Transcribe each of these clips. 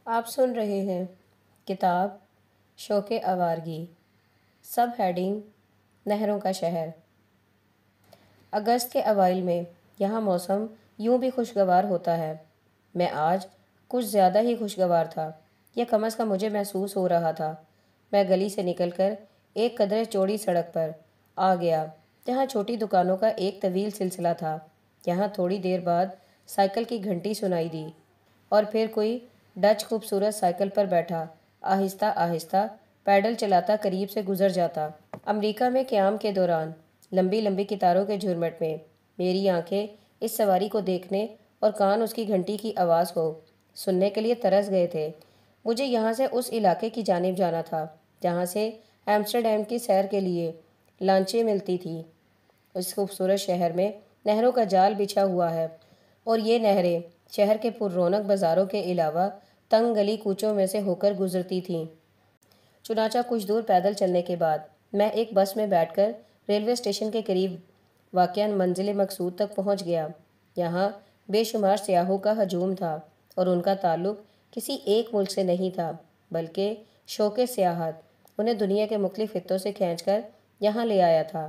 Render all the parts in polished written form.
آپ سن رہے ہیں کتاب شوق آوارگی، سب ہیڈنگ نہروں کا شہر۔ اگست کے اوائل میں یہاں موسم یوں بھی خوشگوار ہوتا ہے۔ میں آج کچھ زیادہ ہی خوشگوار تھا، یا کم از کم مجھے محسوس ہو رہا تھا۔ میں گلی سے نکل کر ایک قدرے چوڑی سڑک پر آ گیا جہاں چھوٹی دکانوں کا ایک طویل سلسلہ تھا۔ یہاں تھوڑی دیر بعد سائیکل کی گھنٹی سنائی دی، اور پھر کوئی ڈچ خوبصورت سائیکل پر بیٹھا آہستہ آہستہ پیڈل چلاتا قریب سے گزر جاتا۔ امریکہ میں قیام کے دوران لمبی لمبی قطاروں کے جھرمٹ میں میری آنکھیں اس سواری کو دیکھنے اور کان اس کی گھنٹی کی آواز کو سننے کے لیے ترس گئے تھے۔ مجھے یہاں سے اس علاقے کی جانب جانا تھا جہاں سے ایمسٹرڈیم کی سیر کے لیے لانچیں ملتی تھیں۔ اس خوبصورت شہر میں نہروں کا جال بچھا ہوا ہے، اور یہ نہریں شہر کے پر رونق بازاروں کے علاوہ تنگ گلی کوچوں میں سے ہو کر گزرتی تھیں۔ چنانچہ کچھ دور پیدل چلنے کے بعد میں ایک بس میں بیٹھ کر ریلوے اسٹیشن کے قریب واقع منزل مقصود تک پہنچ گیا۔ یہاں بے شمار سیاحوں کا ہجوم تھا، اور ان کا تعلق کسی ایک ملک سے نہیں تھا، بلکہ شوق سیاحت انہیں دنیا کے مختلف خطوں سے کھینچ کر یہاں لے آیا تھا۔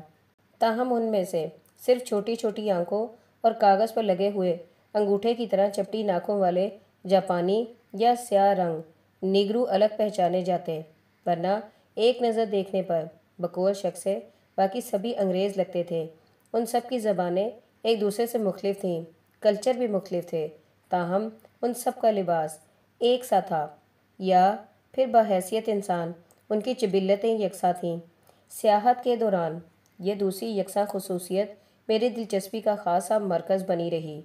تاہم ان میں سے صرف چھوٹی چھوٹی آنکھوں اور کاغذ پر لگے ہوئے انگوٹھے کی طرح چپٹی ناکوں والے جاپانی یا سیاہ رنگ نیگرو الگ پہچانے جاتے، ورنہ ایک نظر دیکھنے پر بقول شخص سے باقی سبھی انگریز لگتے تھے۔ ان سب کی زبانیں ایک دوسرے سے مختلف تھیں، کلچر بھی مختلف تھے، تاہم ان سب کا لباس ایک سا تھا، یا پھر بحیثیت انسان ان کی جبلتیں یکساں تھیں۔ سیاحت کے دوران یہ دوسری یکساں خصوصیت میری دلچسپی کا خاصا مرکز بنی رہی۔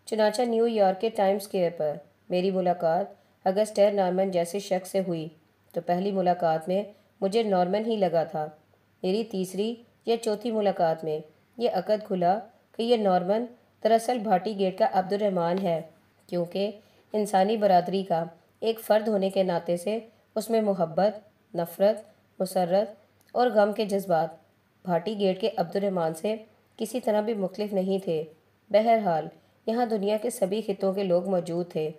چنانچہ نیو یارک کے ٹائمز اسکوائر پر میری ملاقات اگسٹین نارمن جیسے شخص سے ہوئی تو پہلی ملاقات میں مجھے نارمن ہی لگا تھا۔ میری تیسری یا چوتھی ملاقات میں یہ عقد کھلا کہ یہ نارمن دراصل بھاٹی گیٹ کا عبد الرحمن ہے، کیونکہ انسانی برادری کا ایک فرد ہونے کے ناطے سے اس میں محبت، نفرت، مسرت اور غم کے جذبات بھاٹی گیٹ کے عبد الرحمن سے کسی طرح بھی مختلف نہیں تھے۔ بہرحال یہاں دنیا کے سبھی خطوں کے لوگ موجود تھے،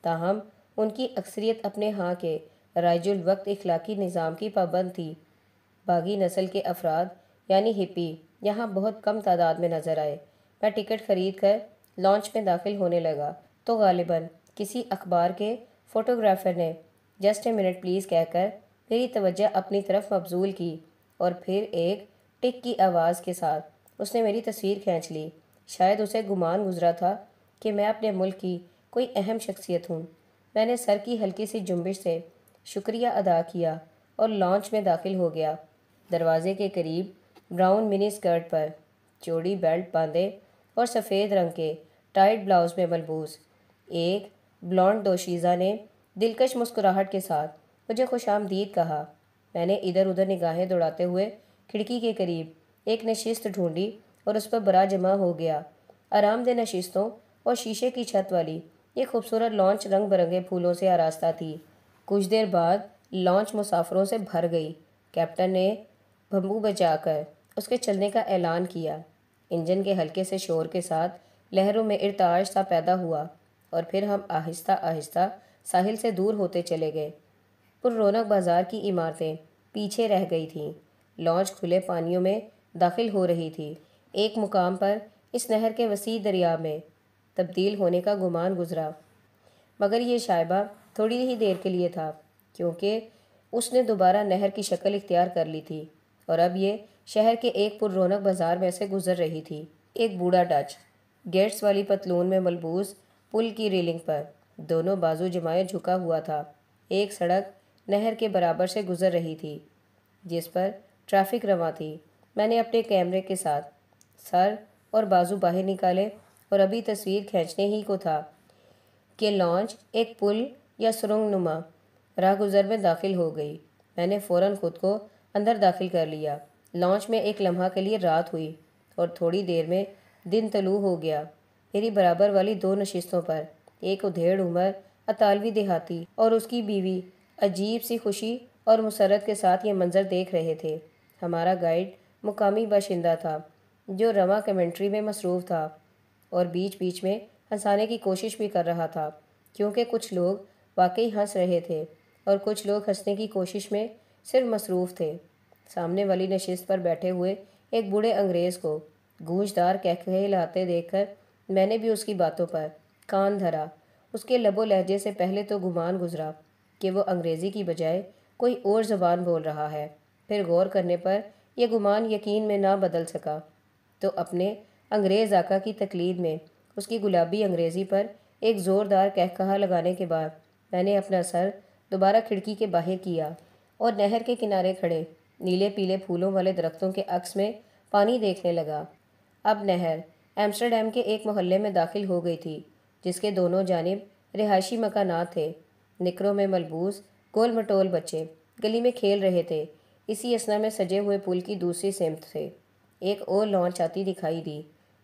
تاہم ان کی اکثریت اپنے ہاں کے رائج الوقت اخلاقی نظام کی پابند تھی۔ باغی نسل کے افراد یعنی ہپی یہاں بہت کم تعداد میں نظر آئے۔ میں ٹکٹ خرید کر لانچ میں داخل ہونے لگا تو غالباً کسی اخبار کے فوٹوگرافر نے جسٹ اے منٹ پلیز کہہ کر میری توجہ اپنی طرف مبذول کی، اور پھر ایک ٹک کی آواز کے ساتھ اس نے میری تصویر کھینچ لی۔ شاید اسے گمان گزرا تھا کہ میں اپنے ملک کی کوئی اہم شخصیت ہوں۔ میں نے سر کی ہلکی سی جنبش سے شکریہ ادا کیا اور لانچ میں داخل ہو گیا۔ دروازے کے قریب براؤن منی اسکرٹ پر چوڑی بیلٹ باندھے اور سفید رنگ کے ٹائٹ بلاؤز میں ملبوس ایک بلانڈ دوشیزہ نے دلکش مسکراہٹ کے ساتھ مجھے خوش آمدید کہا۔ میں نے ادھر ادھر نگاہیں دوڑاتے ہوئے کھڑکی کے قریب ایک نشست ڈھونڈی اور اس پر برا جمع ہو گیا۔ آرام دہ نشستوں اور شیشے کی چھت والی یہ خوبصورت لانچ رنگ برنگے پھولوں سے آراستہ تھی۔ کچھ دیر بعد لانچ مسافروں سے بھر گئی۔ کیپٹن نے بمبو بجا کر اس کے چلنے کا اعلان کیا۔ انجن کے ہلکے سے شور کے ساتھ لہروں میں ارتعاش سا پیدا ہوا، اور پھر ہم آہستہ آہستہ ساحل سے دور ہوتے چلے گئے۔ پر رونق بازار کی عمارتیں پیچھے رہ گئی تھیں۔ لانچ کھلے پانیوں میں داخل ہو رہی تھی۔ ایک مقام پر اس نہر کے وسیع دریا میں تبدیل ہونے کا گمان گزرا، مگر یہ شائبہ تھوڑی ہی دیر کے لیے تھا، کیونکہ اس نے دوبارہ نہر کی شکل اختیار کر لی تھی، اور اب یہ شہر کے ایک پر رونق بازار میں سے گزر رہی تھی۔ ایک بوڑھا ڈچ گیٹس والی پتلون میں ملبوس پل کی ریلنگ پر دونوں بازو جمائے جھکا ہوا تھا۔ ایک سڑک نہر کے برابر سے گزر رہی تھی جس پر ٹریفک رواں تھی۔ میں نے اپنے کیمرے کے ساتھ سر اور بازو باہر نکالے، اور ابھی تصویر کھینچنے ہی کو تھا کہ لانچ ایک پل یا سرنگ نما راہ گزر میں داخل ہو گئی۔ میں نے فوراً خود کو اندر داخل کر لیا۔ لانچ میں ایک لمحہ کے لیے رات ہوئی، اور تھوڑی دیر میں دن طلوع ہو گیا۔ میری برابر والی دو نشستوں پر ایک ادھیڑ عمر اطالوی دیہاتی اور اس کی بیوی عجیب سی خوشی اور مسرت کے ساتھ یہ منظر دیکھ رہے تھے۔ ہمارا گائیڈ مقامی باشندہ تھا جو رواں کمنٹری میں مصروف تھا، اور بیچ بیچ میں ہنسانے کی کوشش بھی کر رہا تھا، کیونکہ کچھ لوگ واقعی ہنس رہے تھے اور کچھ لوگ ہنسنے کی کوشش میں صرف مصروف تھے۔ سامنے والی نشست پر بیٹھے ہوئے ایک بوڑھے انگریز کو گونجدار قہقہے لاتے دیکھ کر میں نے بھی اس کی باتوں پر کان دھرا۔ اس کے لب و لہجے سے پہلے تو گمان گزرا کہ وہ انگریزی کی بجائے کوئی اور زبان بول رہا ہے، پھر غور کرنے پر یہ گمان یقین میں نہ بدل سکا، تو اپنے انگریز آقا کی تقلید میں اس کی گلابی انگریزی پر ایک زوردار قہقہا لگانے کے بعد میں نے اپنا سر دوبارہ کھڑکی کے باہر کیا اور نہر کے کنارے کھڑے نیلے پیلے پھولوں والے درختوں کے عکس میں پانی دیکھنے لگا۔ اب نہر ایمسٹرڈیم کے ایک محلے میں داخل ہو گئی تھی جس کے دونوں جانب رہائشی مکانات تھے۔ نکروں میں ملبوس گول مٹول بچے گلی میں کھیل رہے تھے۔ اسی اثنا میں سجے ہوئے پل کی دوسری سمت سے ایک اور لانچ آتی دکھائی دی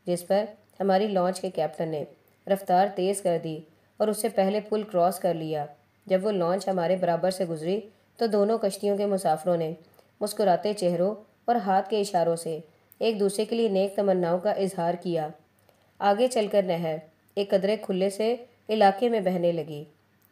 جس پر ہماری لانچ کے کیپٹن نے رفتار تیز کر دی اور اس سے پہلے پل کراس کر لیا۔ جب وہ لانچ ہمارے برابر سے گزری تو دونوں کشتیوں کے مسافروں نے مسکراتے چہروں اور ہاتھ کے اشاروں سے ایک دوسرے کے لیے نیک تمناؤں کا اظہار کیا۔ آگے چل کر نہر ایک قدرے کھلے سے علاقے میں بہنے لگی۔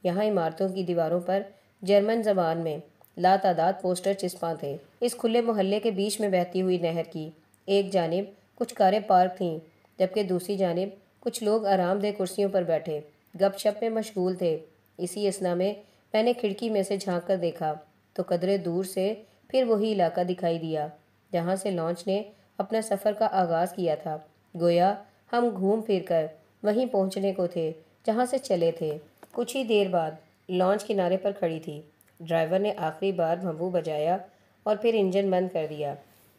یہاں عمارتوں کی دیواروں پر جرمن زبان میں لاتعداد پوسٹر چسپاں تھے۔ اس کھلے محلے کے بیچ میں بہتی ہوئی نہر کی ایک جانب کچھ کاریں پارک تھیں جبکہ دوسری جانب کچھ لوگ آرام دہ کرسیوں پر بیٹھے گپ شپ میں مشغول تھے۔ اسی اثنا میں نے کھڑکی میں سے جھانک کر دیکھا تو قدرے دور سے پھر وہی علاقہ دکھائی دیا جہاں سے لانچ نے اپنا سفر کا آغاز کیا تھا۔ گویا ہم گھوم پھر کر وہیں پہنچنے کو تھے جہاں سے چلے تھے۔ کچھ ہی دیر بعد لانچ کنارے پر کھڑی تھی۔ ڈرائیور نے آخری بار بھنبو بجایا اور پھر انجن بند کر دیا۔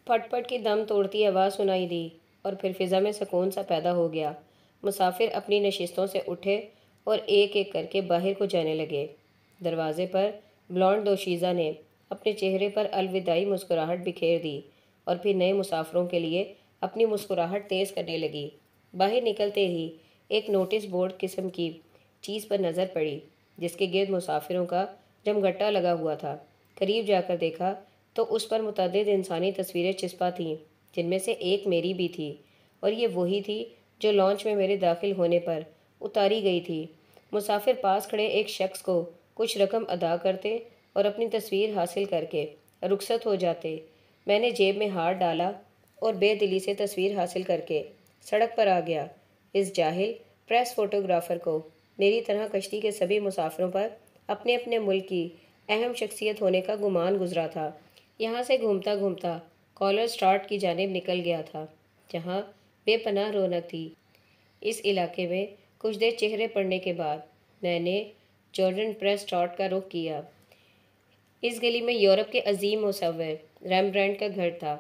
پھٹ پھٹ کی دم توڑتی آواز سنائی دی اور پھر فضا میں سکون سا پیدا ہو گیا۔ مسافر اپنی نشستوں سے اٹھے اور ایک ایک کر کے باہر کو جانے لگے۔ دروازے پر بلانڈ دوشیزہ نے اپنے چہرے پر الوداعی مسکراہٹ بکھیر دی اور پھر نئے مسافروں کے لیے اپنی مسکراہٹ تیز کرنے لگی۔ باہر نکلتے ہی ایک نوٹس بورڈ قسم کی چیز پر نظر پڑی جس کے گرد مسافروں کا جمگٹا لگا ہوا تھا۔ قریب جا کر دیکھا تو اس پر متعدد انسانی تصویریں چسپاں تھیں جن میں سے ایک میری بھی تھی، اور یہ وہی تھی جو لانچ میں میرے داخل ہونے پر اتاری گئی تھی۔ مسافر پاس کھڑے ایک شخص کو کچھ رقم ادا کرتے اور اپنی تصویر حاصل کر کے رخصت ہو جاتے۔ میں نے جیب میں ہاتھ ڈالا اور بے دلی سے تصویر حاصل کر کے سڑک پر آ گیا۔ اس جاہل پریس فوٹوگرافر کو میری طرح کشتی کے سبھی مسافروں پر اپنے اپنے ملک کی اہم شخصیت ہونے کا گمان گزرا تھا۔ یہاں سے گھومتا گھومتا کالر اسٹراٹ کی جانب نکل گیا تھا جہاں بے پناہ رونق تھی۔ اس علاقے میں کچھ دیر چہرے پڑنے کے بعد میں نے جارڈن پریس اسٹراٹ کا رخ کیا۔ اس گلی میں یورپ کے عظیم مصور ریمبرینڈ کا گھر تھا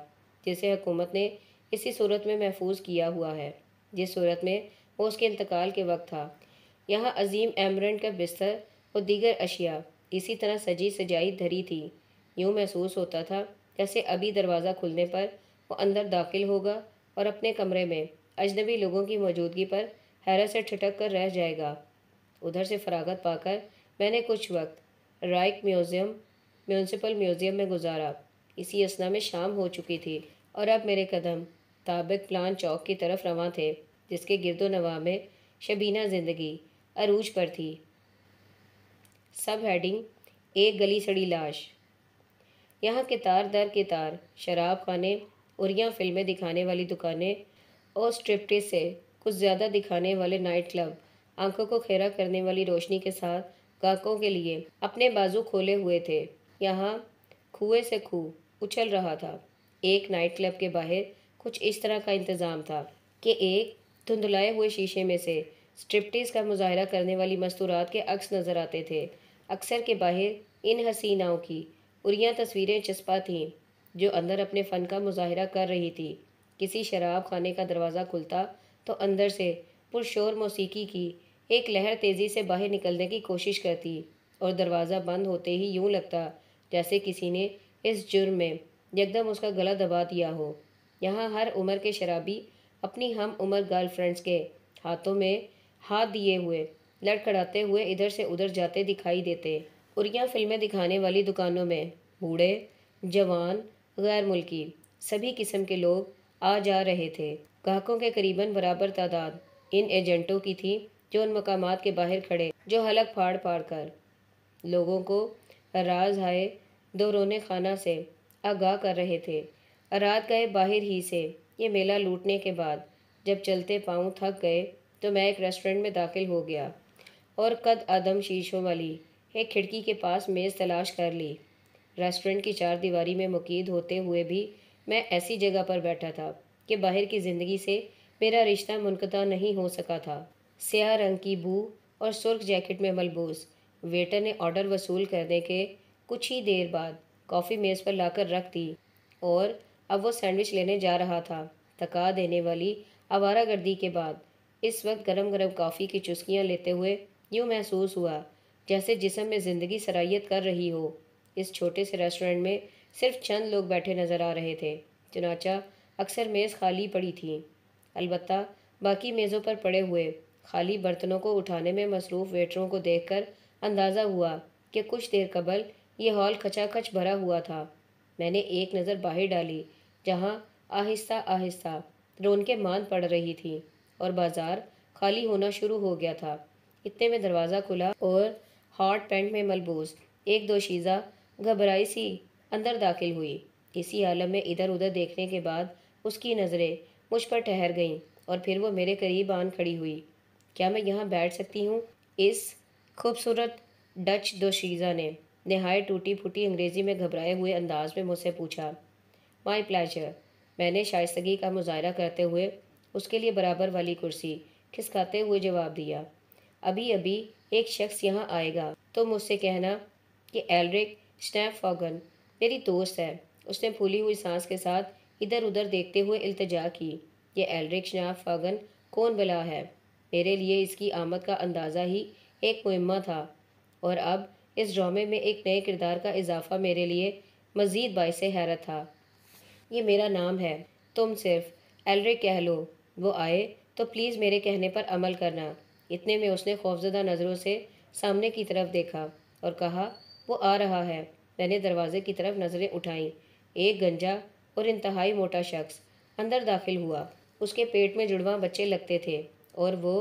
جسے حکومت نے اسی صورت میں محفوظ کیا ہوا ہے جس صورت میں وہ اس کے انتقال کے وقت تھا۔ یہاں عظیم ریمبرینڈ کا بستر اور دیگر اشیاء اسی طرح سجی سجائی دھری تھی۔ یوں محسوس ہوتا تھا جیسے ابھی دروازہ کھلنے پر وہ اندر داخل ہوگا اور اپنے کمرے میں اجنبی لوگوں کی موجودگی پر حیرت سے ٹھٹک کر رہ جائے گا۔ ادھر سے فراغت پا کر میں نے کچھ وقت رائک میونسپل میوزیم میں گزارا۔ اسی اثنا میں شام ہو چکی تھی اور اب میرے قدم طابق پلان چوک کی طرف رواں تھے جس کے گرد و نواح میں شبینہ زندگی عروج پر تھی۔ سب ہیڈنگ: ایک گلی سڑی لاش۔ یہاں کتار در کتار شراب خانے، اریاں فلمیں دکھانے والی دکانیں اور اسٹرپٹیز سے کچھ زیادہ دکھانے والے نائٹ کلب آنکھوں کو خیرہ کرنے والی روشنی کے ساتھ گاہکوں کے لیے اپنے بازو کھولے ہوئے تھے۔ یہاں کھوئے سے کھو اچھل رہا تھا۔ ایک نائٹ کلب کے باہر کچھ اس طرح کا انتظام تھا کہ ایک دھندلائے ہوئے شیشے میں سے اسٹرپٹیز کا مظاہرہ کرنے والی مستورات کے عکس نظر آتے تھے۔ اکثر کے باہر ان حسیناؤں کی اریاں تصویریں چسپاں تھیں جو اندر اپنے فن کا مظاہرہ کر رہی تھی۔ کسی شراب خانے کا دروازہ کھلتا تو اندر سے پرشور موسیقی کی ایک لہر تیزی سے باہر نکلنے کی کوشش کرتی اور دروازہ بند ہوتے ہی یوں لگتا جیسے کسی نے اس جرم میں یکدم اس کا گلا دبا دیا ہو۔ یہاں ہر عمر کے شرابی اپنی ہم عمر گرل فرینڈز کے ہاتھوں میں ہاتھ دیے ہوئے لڑکھڑاتے ہوئے ادھر سے ادھر جاتے دکھائی دیتے۔ اریاں فلمیں دکھانے والی دکانوں میں بوڑھے، جوان، غیر ملکی سبھی قسم کے لوگ آ جا رہے تھے۔ گاہکوں کے قریباً برابر تعداد ان ایجنٹوں کی تھی جو ان مقامات کے باہر کھڑے جو حلق پھاڑ پھاڑ کر لوگوں کو راز ہائے دورونے خانہ سے آگاہ کر رہے تھے۔ رات گئے باہر ہی سے یہ میلہ لوٹنے کے بعد جب چلتے پاؤں تھک گئے تو میں ایک ریسٹورنٹ میں داخل ہو گیا اور قد آدم شیشوں والی ایک کھڑکی کے پاس میز تلاش کر لی۔ ریسٹورنٹ کی چار دیواری میں مقید ہوتے ہوئے بھی میں ایسی جگہ پر بیٹھا تھا کہ باہر کی زندگی سے میرا رشتہ منقطع نہیں ہو سکا تھا۔ سیاہ رنگ کی بو اور سرخ جیکٹ میں ملبوس ویٹر نے آرڈر وصول کرنے کے کچھ ہی دیر بعد کافی میز پر لا کر رکھ دی اور اب وہ سینڈوچ لینے جا رہا تھا۔ تھکا دینے والی آوارہ گردی کے بعد اس وقت گرم گرم کافی کی چسکیاں لیتے ہوئے یوں محسوس ہوا جیسے جسم میں زندگی سرایت کر رہی ہو۔ اس چھوٹے سے ریسٹورنٹ میں صرف چند لوگ بیٹھے نظر آ رہے تھے، چنانچہ اکثر میز خالی پڑی تھی۔ البتہ باقی میزوں پر پڑے ہوئے خالی برتنوں کو اٹھانے میں مصروف ویٹروں کو دیکھ کر اندازہ ہوا کہ کچھ دیر قبل یہ ہال کھچا کھچ بھرا ہوا تھا۔ میں نے ایک نظر باہر ڈالی جہاں آہستہ آہستہ رونقیں ماند پڑ رہی تھیں اور بازار خالی ہونا شروع ہو گیا تھا۔ اتنے میں دروازہ کھلا اور ہاٹ پینٹ میں ملبوس ایک دوشیزہ گھبرائی سی اندر داخل ہوئی۔ اسی عالم میں ادھر ادھر دیکھنے کے بعد اس کی نظریں مجھ پر ٹھہر گئیں اور پھر وہ میرے قریب آن کھڑی ہوئی۔ کیا میں یہاں بیٹھ سکتی ہوں؟ اس خوبصورت ڈچ دوشیزہ نے نہایت ٹوٹی پھوٹی انگریزی میں گھبرائے ہوئے انداز میں مجھ سے پوچھا۔ مائی پلیجر، میں نے شائستگی کا مظاہرہ کرتے ہوئے اس کے لیے برابر والی کرسی کھسکاتے ہوئے جواب دیا۔ ابھی ابھی ایک شخص یہاں آئے گا تو مجھ سے کہنا کہ ایلرک اسنیپ فاگن میری دوست ہے۔ اس نے پھولی ہوئی سانس کے ساتھ ادھر ادھر دیکھتے ہوئے التجا کی۔ یہ ایلرک اسنیپ فاگن کون بلا ہے؟ میرے لیے اس کی آمد کا اندازہ ہی ایک معمہ تھا اور اب اس ڈرامے میں ایک نئے کردار کا اضافہ میرے لیے مزید باعث حیرت تھا۔ یہ میرا نام ہے، تم صرف ایلرک کہہ لو۔ وہ آئے تو پلیز میرے کہنے پر عمل کرنا۔ اتنے میں اس نے خوفزدہ نظروں سے سامنے کی طرف دیکھا اور کہا، وہ آ رہا ہے۔ میں نے دروازے کی طرف نظریں اٹھائیں۔ ایک گنجا اور انتہائی موٹا شخص اندر داخل ہوا۔ اس کے پیٹ میں جڑواں بچے لگتے تھے اور وہ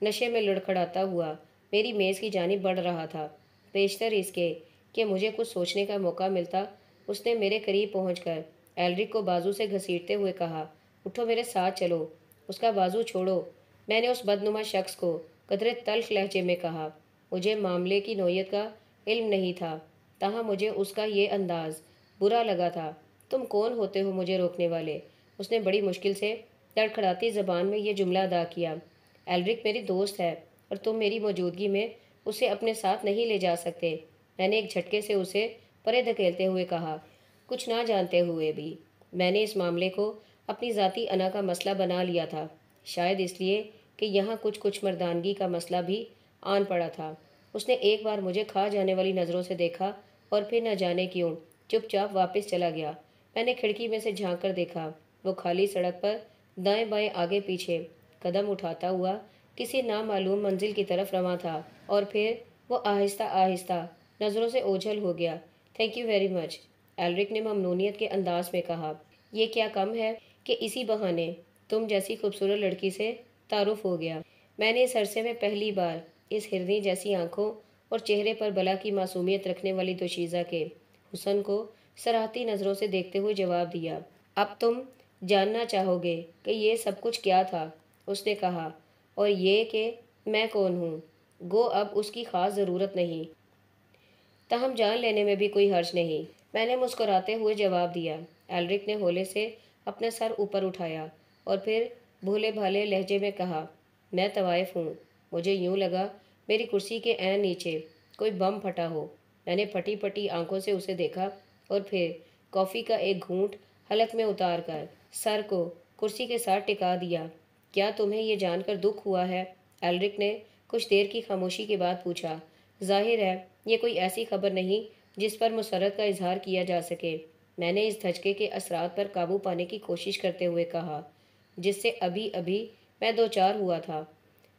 نشے میں لڑکھڑاتا ہوا میری میز کی جانب بڑھ رہا تھا۔ بیشتر اس کے کہ مجھے کچھ سوچنے کا موقع ملتا، اس نے میرے قریب پہنچ کر ایلرک کو بازو سے گھسیٹتے ہوئے کہا، اٹھو میرے ساتھ چلو۔ اس کا بازو چھوڑو، میں نے اس بدنما شخص کو قدرے تلخ لہجے میں کہا۔ مجھے معاملے کی نوعیت کا علم نہیں تھا، تاہم مجھے اس کا یہ انداز برا لگا تھا۔ تم کون ہوتے ہو مجھے روکنے والے؟ اس نے بڑی مشکل سے لڑکھڑاتی زبان میں یہ جملہ ادا کیا۔ ایلرک میری دوست ہے اور تم میری موجودگی میں اسے اپنے ساتھ نہیں لے جا سکتے، میں نے ایک جھٹکے سے اسے پرے دھکیلتے ہوئے کہا۔ کچھ نہ جانتے ہوئے بھی میں نے اس معاملے کو اپنی ذاتی انا کا مسئلہ بنا لیا تھا، شاید اس لیے کہ یہاں کچھ مردانگی کا مسئلہ بھی آن پڑا تھا۔ اس نے ایک بار مجھے کھا جانے والی نظروں سے دیکھا اور پھر نہ جانے کیوں چپ چاپ واپس چلا گیا۔ میں نے کھڑکی میں سے جھانک کر دیکھا، وہ خالی سڑک پر دائیں بائیں آگے پیچھے قدم اٹھاتا ہوا کسی نامعلوم منزل کی طرف رواں تھا اور پھر وہ آہستہ آہستہ نظروں سے اوجھل ہو گیا۔ Thank you very much, Elric نے ممنونیت کے انداز میں کہا۔ یہ کیا کم ہے کہ اسی بہانے تم جیسی خوبصورت لڑکی سے تعارف ہو گیا۔ میں نے اس عرصے میں پہلی بار اس ہرنی جیسی آنکھوں اور چہرے پر بلا کی معصومیت رکھنے والی دوشیزہ کے حسن کو سراہتی نظروں سے دیکھتے ہوئے جواب دیا۔ اب تم جاننا چاہو گے کہ یہ سب کچھ کیا تھا، اس نے کہا، اور یہ کہ میں کون ہوں۔ گو اب اس کی خاص ضرورت نہیں، تاہم جان لینے میں بھی کوئی حرج نہیں، میں نے مسکراتے ہوئے جواب دیا۔ ایلرک نے ہولے سے اپنا سر اوپر اٹھایا اور پھر بھولے بھالے لہجے میں کہا، میں طوائف ہوں۔ مجھے یوں لگا میری کرسی کے عین نیچے کوئی بم پھٹا ہو۔ میں نے پھٹی پھٹی آنکھوں سے اسے دیکھا اور پھر کافی کا ایک گھونٹ حلق میں اتار کر سر کو کرسی کے ساتھ ٹکا دیا۔ کیا تمہیں یہ جان کر دکھ ہوا ہے؟ ایلرک نے کچھ دیر کی خاموشی کے بعد پوچھا۔ ظاہر ہے یہ کوئی ایسی خبر نہیں جس پر مسرت کا اظہار کیا جا سکے، میں نے اس دھچکے کے اثرات پر قابو پانے کی کوشش کرتے ہوئے کہا جس سے ابھی ابھی میں دوچار ہوا تھا۔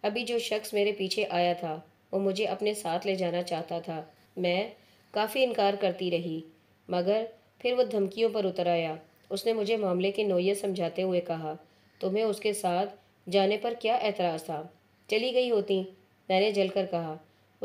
ابھی جو شخص میرے پیچھے آیا تھا وہ مجھے اپنے ساتھ لے جانا چاہتا تھا۔ میں کافی انکار کرتی رہی مگر پھر وہ دھمکیوں پر اتر آیا۔ اس نے مجھے معاملے کی نوعیت سمجھاتے ہوئے کہا، تمہیں اس کے ساتھ جانے پر کیا اعتراض تھا؟ چلی گئی ہوتی، میں نے جل کر کہا۔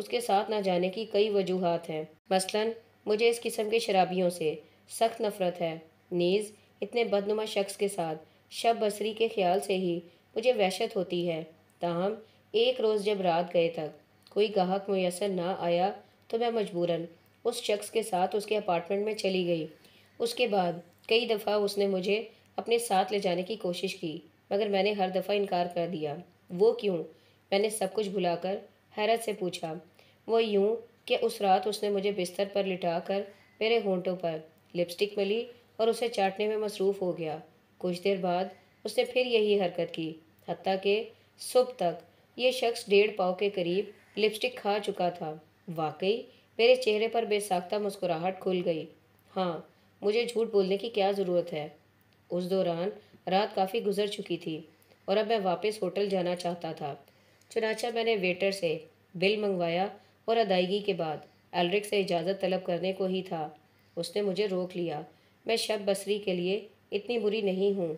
اس کے ساتھ نہ جانے کی کئی وجوہات ہیں۔ مثلاً مجھے اس قسم کے شرابیوں سے سخت نفرت ہے، نیز اتنے بدنما شخص کے ساتھ شب بصری کے خیال سے ہی مجھے وحشت ہوتی ہے۔ تاہم ایک روز جب رات گئے تک کوئی گاہک میسر نہ آیا تو میں مجبوراً اس شخص کے ساتھ اس کے اپارٹمنٹ میں چلی گئی۔ اس کے بعد کئی دفعہ اس نے مجھے اپنے ساتھ لے جانے کی کوشش کی، مگر میں نے ہر دفعہ انکار کر دیا۔ وہ کیوں؟ میں نے سب کچھ بھلا کر حیرت سے پوچھا۔ وہ یوں کہ اس رات اس نے مجھے بستر پر لٹا کر میرے ہونٹوں پر لپسٹک ملی اور اسے چاٹنے میں مصروف ہو گیا۔ کچھ دیر بعد اس نے پھر یہی حرکت کی، حتیٰ کہ صبح تک یہ شخص 1.5 پاؤ کے قریب لپسٹک کھا چکا تھا۔ واقعی میرے چہرے پر بے ساختہ مسکراہٹ کھل گئی۔ ہاں، مجھے جھوٹ بولنے کی کیا ضرورت ہے؟ اس دوران رات کافی گزر چکی تھی اور اب میں واپس ہوٹل جانا چاہتا تھا۔ چنانچہ میں نے ویٹر سے بل منگوایا اور ادائیگی کے بعد الرک سے اجازت طلب کرنے کو ہی تھا۔ اس نے مجھے روک لیا۔ میں شب بصری کے لیے اتنی بری نہیں ہوں،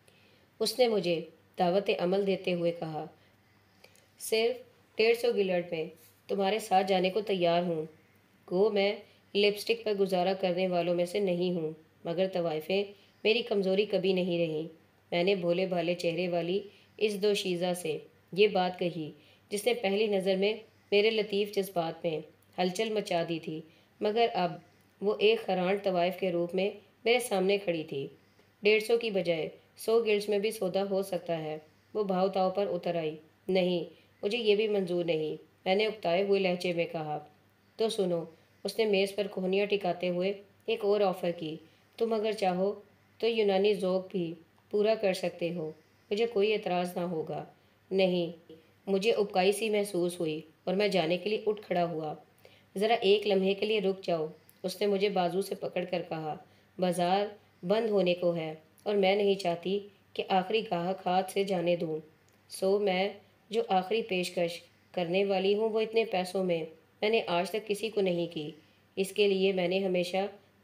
اس نے مجھے دعوت عمل دیتے ہوئے کہا۔ صرف 150 گلرڈ میں تمہارے ساتھ جانے کو تیار ہوں۔ گو میں لپسٹک پر گزارا کرنے والوں میں سے نہیں ہوں، مگر طوائفیں میری کمزوری کبھی نہیں رہیں۔ میں نے بھولے بھالے چہرے والی اس دوشیزہ سے یہ بات کہی جس نے پہلی نظر میں میرے لطیف جذبات میں ہلچل مچا دی تھی، مگر اب وہ ایک خرانٹ طوائف کے روپ میں میرے سامنے کھڑی تھی۔ 150 کی بجائے 100 گلڈز میں بھی سودا ہو سکتا ہے۔ وہ بھاؤ تاؤ پر اتر آئی۔ نہیں، مجھے یہ بھی منظور نہیں، میں نے اکتائے ہوئے لہجے میں کہا۔ تو سنو، اس نے میز پر کوہنیاں ٹکاتے ہوئے ایک اور آفر کی۔ تم اگر چاہو تو یونانی ذوق بھی پورا کر سکتے ہو، مجھے کوئی اعتراض نہ ہوگا۔ نہیں، مجھے اکائی سی محسوس ہوئی اور میں جانے کے لیے اٹھ کھڑا ہوا۔ ذرا ایک لمحے کے لیے رک جاؤ، اس نے مجھے بازو سے پکڑ کر کہا۔ بازار بند ہونے کو ہے اور میں نہیں چاہتی کہ آخری گاہک ہاتھ سے جانے دوں۔ میں جو آخری پیشکش کرنے والی ہوں وہ اتنے پیسوں میں نے آج تک کسی کو نہیں کی۔ اس کے لیے میں نے ہمیشہ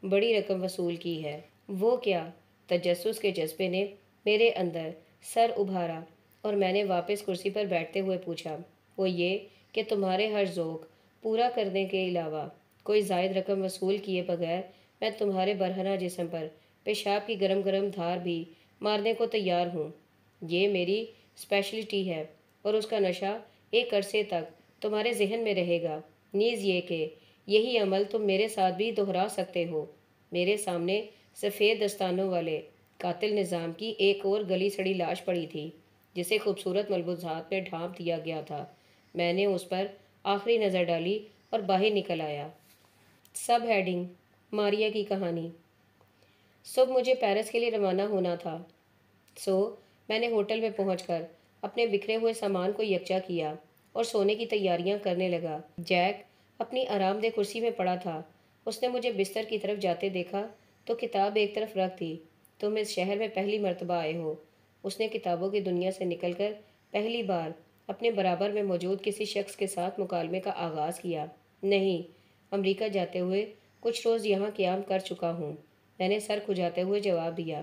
بڑی رقم وصول کی ہے۔ وہ کیا؟ تجسس کے جذبے نے میرے اندر سر ابھارا اور میں نے واپس کرسی پر بیٹھتے ہوئے پوچھا۔ وہ یہ کہ تمہارے ہر ذوق پورا کرنے کے علاوہ کوئی زائد رقم وصول کیے بغیر میں تمہارے برہنہ جسم پر پیشاب کی گرم گرم دھار بھی مارنے کو تیار ہوں۔ یہ میری اسپیشلٹی ہے اور اس کا نشہ ایک عرصے تک تمہارے ذہن میں رہے گا، نیز یہ کہ یہی عمل تم میرے ساتھ بھی دہرا سکتے ہو۔ میرے سامنے سفید دستانوں والے قاتل نظام کی ایک اور گلی سڑی لاش پڑی تھی جسے خوبصورت ملبوسات میں ڈھانپ دیا گیا تھا۔ میں نے اس پر آخری نظر ڈالی اور باہر نکل آیا۔ سب ہیڈنگ: ماریا کی کہانی۔ صبح مجھے پیرس کے لیے روانہ ہونا تھا، میں نے ہوٹل میں پہنچ کر اپنے بکھرے ہوئے سامان کو یکجا کیا اور سونے کی تیاریاں کرنے لگا۔ جیک اپنی آرام دہ کرسی میں پڑا تھا۔ اس نے مجھے بستر کی طرف جاتے دیکھا تو کتاب ایک طرف رکھ دی۔ تم اس شہر میں پہلی مرتبہ آئے ہو؟ اس نے کتابوں کی دنیا سے نکل کر پہلی بار اپنے برابر میں موجود کسی شخص کے ساتھ مکالمے کا آغاز کیا۔ نہیں، امریکہ جاتے ہوئے کچھ روز یہاں قیام کر چکا ہوں، میں نے سر کھجاتے ہوئے جواب دیا۔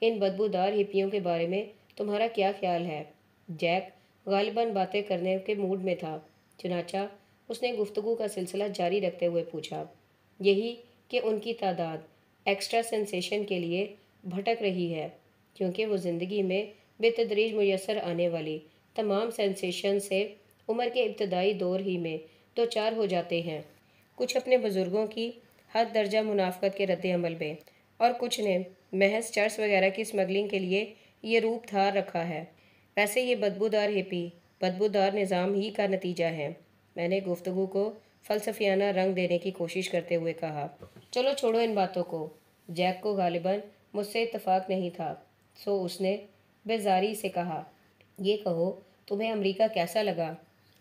ان بدبودار ہپیوں کے بارے میں تمہارا کیا خیال ہے؟ جیک غالباً باتیں کرنے کے موڈ میں تھا، چنانچہ اس نے گفتگو کا سلسلہ جاری رکھتے ہوئے پوچھا۔ یہی کہ ان کی تعداد ایکسٹرا سینسیشن کے لیے بھٹک رہی ہے، کیونکہ وہ زندگی میں بے تدریج میسر آنے والی تمام سینسیشن سے عمر کے ابتدائی دور ہی میں دوچار ہو جاتے ہیں۔ کچھ اپنے بزرگوں کی حد درجہ منافقت کے رد عمل میں اور کچھ نے محض چرس وغیرہ کی اسمگلنگ کے لیے یہ روپ دھار رکھا ہے۔ ویسے یہ بدبودار ہپی بدبودار نظام ہی کا نتیجہ ہے، میں نے گفتگو کو فلسفیانہ رنگ دینے کی کوشش کرتے ہوئے کہا۔ چلو چھوڑو ان باتوں کو۔ جیک کو غالباً مجھ سے اتفاق نہیں تھا، اس نے بیزاری سے کہا۔ یہ کہو، تمہیں امریکہ کیسا لگا؟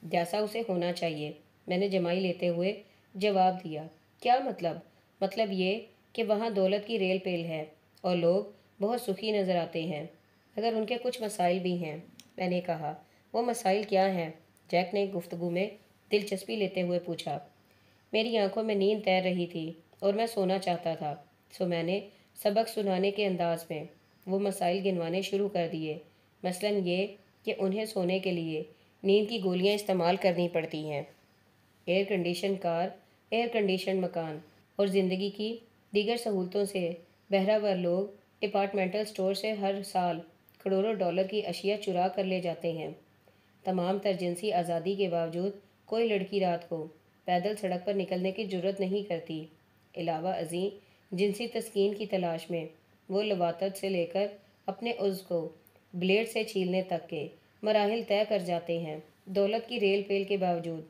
جیسا اسے ہونا چاہیے، میں نے جمائی لیتے ہوئے جواب دیا۔ کیا مطلب؟ مطلب یہ کہ وہاں دولت کی ریل پیل ہے اور لوگ بہت سخی نظر آتے ہیں، مگر ان کے کچھ مسائل بھی ہیں، میں نے کہا۔ وہ مسائل کیا ہیں؟ جیک نے گفتگو میں دلچسپی لیتے ہوئے پوچھا۔ میری آنکھوں میں نیند تیر رہی تھی اور میں سونا چاہتا تھا، میں نے سبق سنانے کے انداز میں وہ مسائل گنوانے شروع کر دیے۔ مثلاً یہ کہ انہیں سونے کے لیے نیند کی گولیاں استعمال کرنی پڑتی ہیں۔ ایئر کنڈیشن کار، ایئر کنڈیشن مکان اور زندگی کی دیگر سہولتوں سے بہرہ لوگ ڈپارٹمنٹل سٹور سے ہر سال کروڑوں ڈالر کی اشیاء چرا کر لے جاتے ہیں۔ تمام تر جنسی آزادی کے باوجود کوئی لڑکی رات کو پیدل سڑک پر نکلنے کی جرت نہیں کرتی۔ علاوہ ازیں جنسی تسکین کی تلاش میں وہ لواطت سے لے کر اپنے عضو کو بلیڈ سے چھیلنے تک کے مراحل طے کر جاتے ہیں۔ دولت کی ریل پیل کے باوجود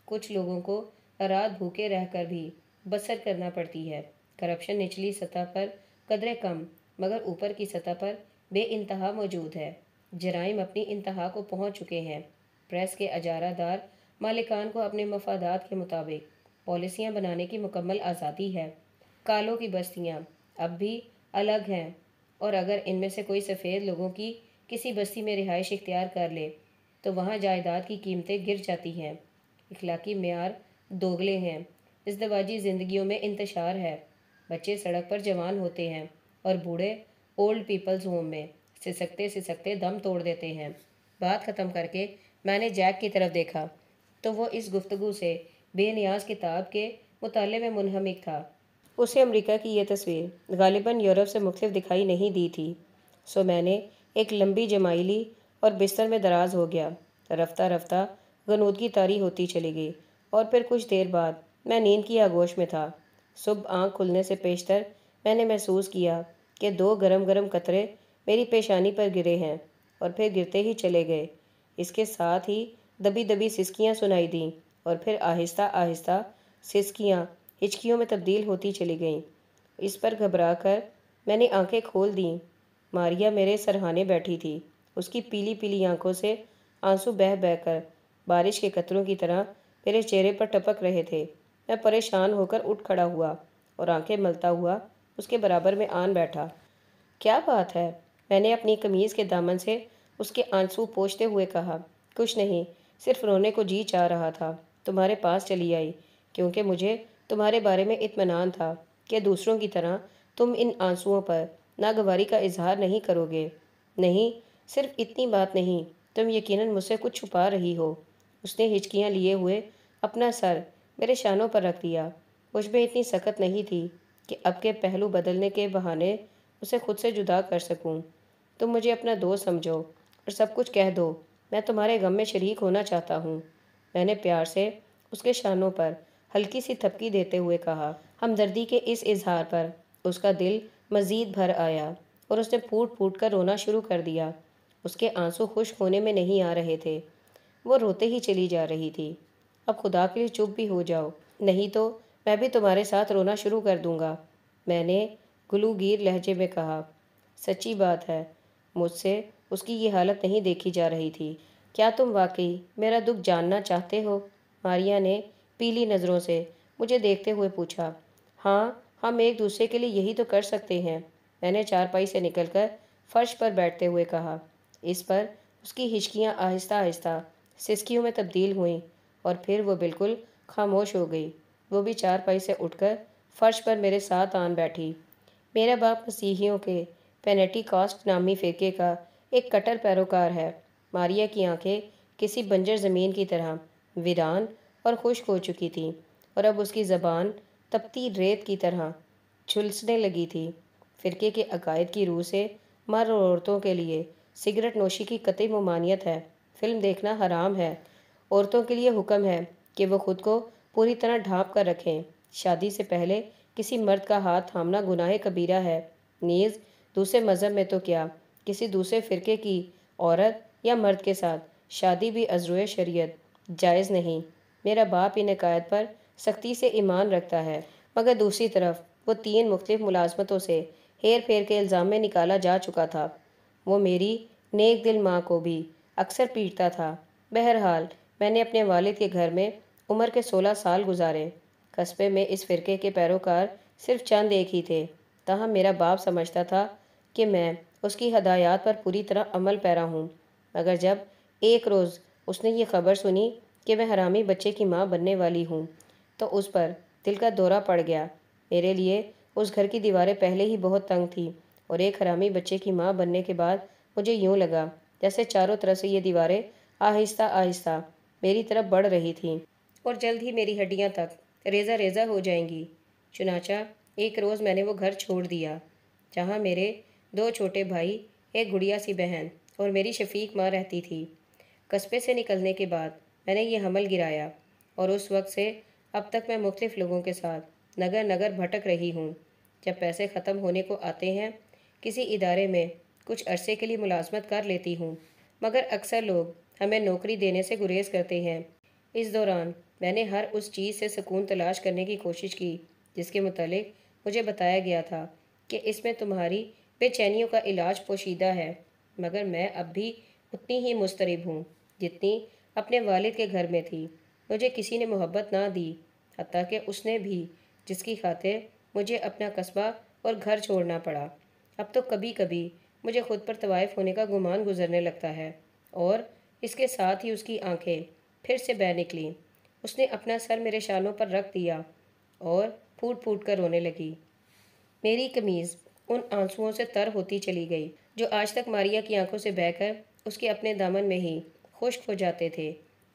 کچھ لوگوں کو رات بھوکے رہ کر بھی بسر کرنا پڑتی ہے۔ کرپشن نچلی سطح پر قدرے کم مگر اوپر کی سطح پر بے انتہا موجود ہے۔ جرائم اپنی انتہا کو پہنچ چکے ہیں۔ پریس کے اجارہ دار مالکان کو اپنے مفادات کے مطابق پالیسیاں بنانے کی مکمل آزادی ہے۔ کالوں کی بستیاں اب بھی الگ ہیں اور اگر ان میں سے کوئی سفید لوگوں کی کسی بستی میں رہائش اختیار کر لے تو وہاں جائیداد کی قیمتیں گر جاتی ہیں۔ اخلاقی معیار دوگلے ہیں۔ ازدواجی زندگیوں میں انتشار ہے۔ بچے سڑک پر جوان ہوتے ہیں اور بوڑھے اولڈ پیپلز ہوم میں سسکتے دم توڑ دیتے ہیں۔ بات ختم کر کے میں نے جیک کی طرف دیکھا تو وہ اس گفتگو سے بے نیاز کتاب کے مطالعے میں منہمک تھا۔ اسے امریکہ کی یہ تصویر غالباً یورپ سے مختلف دکھائی نہیں دی تھی، سو میں نے ایک لمبی جمائی لی اور بستر میں دراز ہو گیا۔ رفتہ رفتہ غنودگی طاری ہوتی چلی گئی اور پھر کچھ دیر بعد میں نیند کی آغوش میں تھا۔ صبح آنکھ کھلنے سے پیشتر میں نے محسوس کیا کہ 2 گرم گرم قطرے میری پیشانی پر گرے ہیں اور پھر گرتے ہی چلے گئے۔ اس کے ساتھ ہی دبی دبی سسکیاں سنائی دیں اور پھر آہستہ آہستہ سسکیاں ہچکیوں میں تبدیل ہوتی چلی گئیں۔ اس پر گھبرا کر میں نے آنکھیں کھول دیں۔ ماریا میرے سرہانے بیٹھی تھی۔ اس کی پیلی پیلی آنکھوں سے آنسو بہہ بہہ کر بارش کے قطروں کی طرح میرے چہرے پر ٹپک رہے تھے۔ میں پریشان ہو کر اٹھ کھڑا ہوا اور آنکھیں ملتا ہوا اس کے برابر میں آن بیٹھا۔ کیا بات ہے؟ میں نے اپنی قمیض کے دامن سے اس کے آنسو پوچھتے ہوئے کہا۔ کچھ نہیں، صرف رونے کو جی چاہ رہا تھا۔ تمہارے پاس چلی آئی کیونکہ مجھے تمہارے بارے میں اطمینان تھا کہ دوسروں کی طرح تم ان آنسوؤں پر ناگواری کا اظہار نہیں کرو گے۔ نہیں، صرف اتنی بات نہیں، تم یقیناً مجھ سے کچھ چھپا رہی ہو۔ اس نے ہچکیاں لیے ہوئے اپنا سر میرے شانوں پر رکھ دیا۔ مجھ میں اتنی سخت نہیں تھی کہ اب کے پہلو بدلنے کے بہانے اسے خود سے جدا کر سکوں۔ تم مجھے اپنا دوست سمجھو اور سب کچھ کہہ دو، میں تمہارے غم میں شریک ہونا چاہتا ہوں۔ میں نے پیار سے اس کے شانوں پر ہلکی سی تھپکی دیتے ہوئے کہا۔ ہمدردی کے اس اظہار پر اس کا دل مزید بھر آیا اور اس نے پھوٹ پھوٹ کر رونا شروع کر دیا۔ اس کے آنسو خشک ہونے میں نہیں آ رہے تھے، وہ روتے ہی چلی جا رہی تھی۔ اب خدا کے لیے چپ بھی ہو جاؤ، نہیں تو میں بھی تمہارے ساتھ رونا شروع کر دوں گا، میں نے گلوگیر لہجے میں کہا۔ سچی بات ہے، مجھ سے اس کی یہ حالت نہیں دیکھی جا رہی تھی۔ کیا تم واقعی میرا دکھ جاننا چاہتے ہو؟ ماریا نے پیلی نظروں سے مجھے دیکھتے ہوئے پوچھا۔ ہاں، ہم ایک دوسرے کے لیے یہی تو کر سکتے ہیں، میں نے چارپائی سے نکل کر فرش پر بیٹھتے ہوئے کہا۔ اس پر اس کی ہچکیاں آہستہ آہستہ سسکیوں میں تبدیل ہوئیں اور پھر وہ بالکل خاموش ہو گئی۔ وہ بھی چارپائی سے اٹھ کر فرش پر میرے ساتھ آن بیٹھی۔ میرا باپ مسیحیوں کے پینٹی کاسٹ نامی فرقے کا ایک کٹر پیروکار ہے۔ ماریا کی آنکھیں کسی بنجر زمین کی طرح ویران اور خشک ہو چکی تھیں اور اب اس کی زبان تپتی ریت کی طرح جھلسنے لگی تھی۔ فرقے کے عقائد کی روح سے مرد اور عورتوں کے لیے سگریٹ نوشی کی قطعی ممانعت ہے، فلم دیکھنا حرام ہے، عورتوں کے لیے حکم ہے کہ وہ خود کو پوری طرح ڈھانپ کر رکھیں، شادی سے پہلے کسی مرد کا ہاتھ تھامنا گناہ کبیرہ ہے، نیز دوسرے مذہب میں تو کیا، کسی دوسرے فرقے کی عورت یا مرد کے ساتھ شادی بھی ازروئے شریعت جائز نہیں۔ میرا باپ ان عقائد پر سختی سے ایمان رکھتا ہے، مگر دوسری طرف وہ 3 مختلف ملازمتوں سے ہیر پھیر کے الزام میں نکالا جا چکا تھا۔ وہ میری نیک دل ماں کو بھی اکثر پیٹتا تھا۔ بہرحال میں نے اپنے والد کے گھر میں عمر کے 16 سال گزارے۔ قصبے میں اس فرقے کے پیروکار صرف چند ایک ہی تھے، تاہم میرا باپ سمجھتا تھا کہ میں اس کی ہدایات پر پوری طرح عمل پیرا ہوں، مگر جب ایک روز اس نے یہ خبر سنی کہ میں حرامی بچے کی ماں بننے والی ہوں تو اس پر دل کا دورہ پڑ گیا۔ میرے لیے اس گھر کی دیواریں پہلے ہی بہت تنگ تھیں اور ایک حرامی بچے کی ماں بننے کے بعد مجھے یوں لگا جیسے چاروں طرف سے یہ دیواریں آہستہ آہستہ میری طرف بڑھ رہی تھیں۔ اور جلد ہی میری ہڈیاں تک ریزہ ریزہ ہو جائیں گی۔ چنانچہ ایک روز میں نے وہ گھر چھوڑ دیا جہاں میرے 2 چھوٹے بھائی، ایک گڑیا سی بہن اور میری شفیق ماں رہتی تھی۔ قصبے سے نکلنے کے بعد میں نے یہ حمل گرایا اور اس وقت سے اب تک میں مختلف لوگوں کے ساتھ نگر نگر بھٹک رہی ہوں۔ جب پیسے ختم ہونے کو آتے ہیں کسی ادارے میں کچھ عرصے کے لیے ملازمت کر لیتی ہوں، مگر اکثر لوگ ہمیں نوکری دینے سے گریز کرتے ہیں۔ اس دوران میں نے ہر اس چیز سے سکون تلاش کرنے کی کوشش کی جس کے متعلق مجھے بتایا گیا تھا کہ اس میں تمہاری بے چینیوں کا علاج پوشیدہ ہے، مگر میں اب بھی اتنی ہی مضطرب ہوں جتنی اپنے والد کے گھر میں تھی۔ مجھے کسی نے محبت نہ دی، حتیٰ کہ اس نے بھی، جس کی خاطر مجھے اپنا قصبہ اور گھر چھوڑنا پڑا۔ اب تو کبھی کبھی مجھے خود پر طوائف ہونے کا گمان گزرنے لگتا ہے۔ اور اس کے ساتھ ہی اس کی آنکھیں پھر سے بہہ نکلیں۔ اس نے اپنا سر میرے شانوں پر رکھ دیا اور پھوٹ پھوٹ کر رونے لگی۔ میری قمیض ان آنسوؤں سے تر ہوتی چلی گئی جو آج تک ماریا کی آنکھوں سے بہہ کر اس کے اپنے دامن میں ہی خشک ہو جاتے تھے۔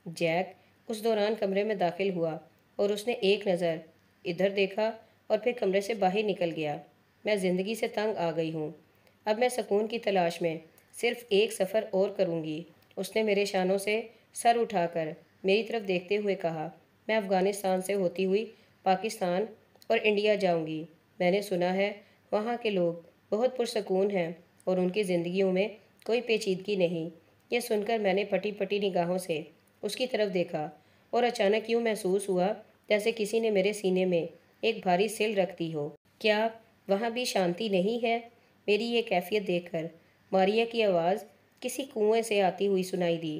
جیک اس دوران کمرے میں داخل ہوا اور اس نے ایک نظر ادھر دیکھا اور پھر کمرے سے باہر نکل گیا۔ میں زندگی سے تنگ آ گئی ہوں، اب میں سکون کی تلاش میں صرف ایک سفر اور کروں گی۔ اس نے میرے شانوں سے سر اٹھا کر میری طرف دیکھتے ہوئے کہا، میں افغانستان سے ہوتی ہوئی پاکستان اور انڈیا جاؤں گی۔ میں نے سنا ہے وہاں کے لوگ بہت پرسکون ہیں اور ان کی زندگیوں میں کوئی پیچیدگی نہیں۔ یہ سن کر میں نے پھٹی پھٹی نگاہوں سے اس کی طرف دیکھا اور اچانک یوں محسوس ہوا جیسے کسی نے میرے سینے میں ایک بھاری سل رکھ دی ہو۔ کیا وہاں بھی شانتی نہیں ہے؟ میری یہ کیفیت دیکھ کر ماریا کی آواز کسی کنویں سے آتی ہوئی سنائی دی۔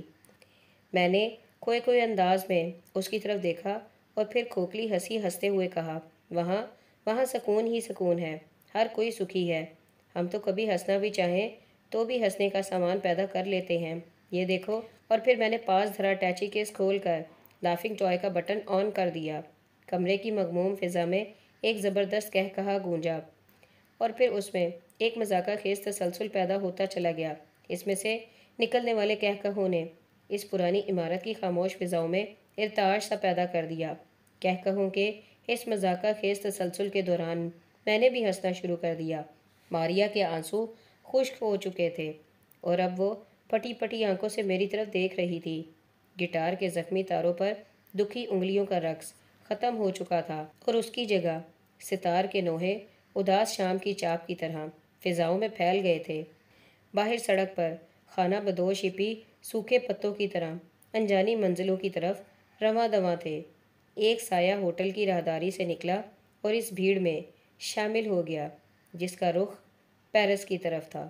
میں نے کھوئے انداز میں اس کی طرف دیکھا اور پھر کھوکھلی ہنسی ہنستے ہوئے کہا، وہاں سکون ہی سکون ہے، ہر کوئی سکھی ہے۔ ہم تو کبھی ہنسنا بھی چاہیں تو بھی ہنسنے کا سامان پیدا کر لیتے ہیں، یہ دیکھو۔ اور پھر میں نے پاس دھرا اٹیچی کیس کھول کر لافنگ ٹوائے کا بٹن آن کر دیا۔ کمرے کی مغموم فضا میں ایک زبردست قہقہا گونجا اور پھر اس میں ایک مذاقہ خیز تسلسل پیدا ہوتا چلا گیا۔ اس میں سے نکلنے والے قہقہوں نے اس پرانی عمارت کی خاموش فضاؤں میں ارتعاش سا پیدا کر دیا۔ قہقہوں کے اس مذاقہ خیز تسلسل کے دوران میں نے بھی ہنسنا شروع کر دیا۔ ماریا کے آنسو خشک ہو چکے تھے اور اب وہ پھٹی پھٹی آنکھوں سے میری طرف دیکھ رہی تھی۔ گٹار کے زخمی تاروں پر دکھی انگلیوں کا رقص ختم ہو چکا تھا اور اس کی جگہ ستار کے نوحے اداس شام کی چاپ کی طرح فضاؤں میں پھیل گئے تھے۔ باہر سڑک پر خانہ بدوش ہپی سوکھے پتوں کی طرح انجانی منزلوں کی طرف رواں دواں تھے۔ ایک سایہ ہوٹل کی راہداری سے نکلا اور اس بھیڑ میں شامل ہو گیا جس کا رخ پیرس کی طرف تھا۔